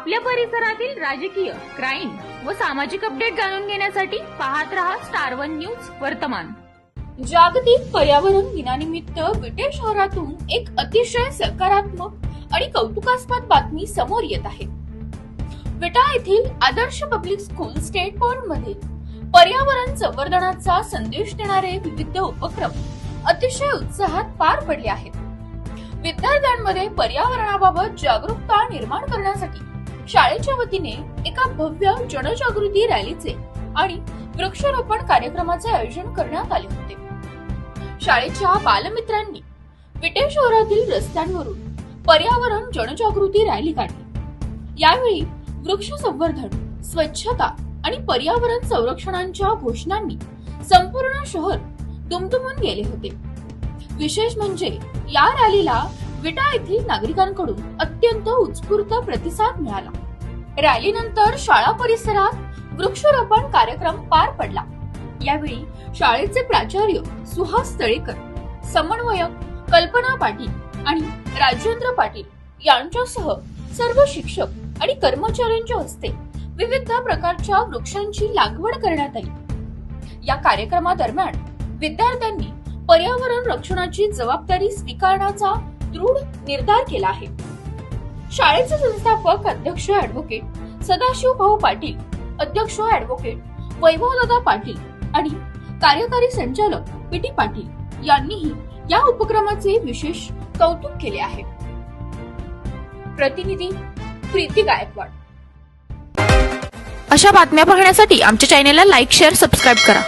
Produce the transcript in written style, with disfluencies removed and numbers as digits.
आपल्या परिसरातील राजकीय, क्राईम व सामाजिक अपडेट जाणून घेण्यासाठी पाहत रहा स्टार वन न्यूज वर्तमान। जागतिक पर्यावरण दिनानिमित्त विटे शहरातून एक अतिशय सकारात्मक आणि कौतुकास्पद बातमी समोर येत आहे। विटा येथील आदर्श पब्लिक स्कूल स्टेट बोर्ड मध्ये पर्यावरण संवर्धनाचा संदेश देणारे विविध उपक्रम अतिशय उत्साहात पार पडले आहेत। विद्यार्थ्यांमध्ये पर्यावरणाबाबत जागरूकता निर्माण करण्यासाठी शाळेच्या वतीने एका भव्य जनजागृती रॅलीचे आणि वृक्षारोपण कार्यक्रमाचे आयोजन करण्यात आले होते। शाळेच्या बालमित्रांनी विटे शहरातील रस्त्यांवरून पर्यावरण जनजागृती रॅली काढली। यावेळी वृक्ष संवर्धन, स्वच्छता आणि पर्यावरण संरक्षणाच्या घोषणांनी संपूर्ण शहर दुमदुमून गेले होते। विशेष म्हणजे या रॅलीला विटा येथील नागरिकांकडून अत्यंत उत्स्फूर्त प्रतिसाद मिळाला। रॅलीनंतर शाळा परिसरात वृक्षारोपण कार्यक्रम पार पडला। यावेळी शाळेचे प्राचार्य सुहास तळेकर, समन्वयक कल्पना पाटील आणि राजेंद्र पाटील यांच्यासह सर्व शिक्षक आणि कर्मचाऱ्यांच्या हस्ते विविध प्रकारच्या वृक्षांची लागवड करण्यात आली। या कार्यक्रमादरम्यान विद्यार्थ्यांनी पर्यावरण रक्षणाची जबाबदारी स्वीकारण्याचा दृढ निर्धार केला आहे। शाळेचे संस्थापक अध्यक्ष ॲडव्होकेट सदाशिव भाऊ पाटील, अध्यक्ष ॲडव्होकेट वैभवदादा पाटील आणि कार्यकारी संचालक पीटी पाटील यांनीही या उपक्रमाचे विशेष कौतुक केले आहे। प्रतिनिधी प्रीती गायकवाड। अशा बातम्या पाहण्यासाठी आमच्या चॅनेलला लाईक, शेअर, सबस्क्राईब करा।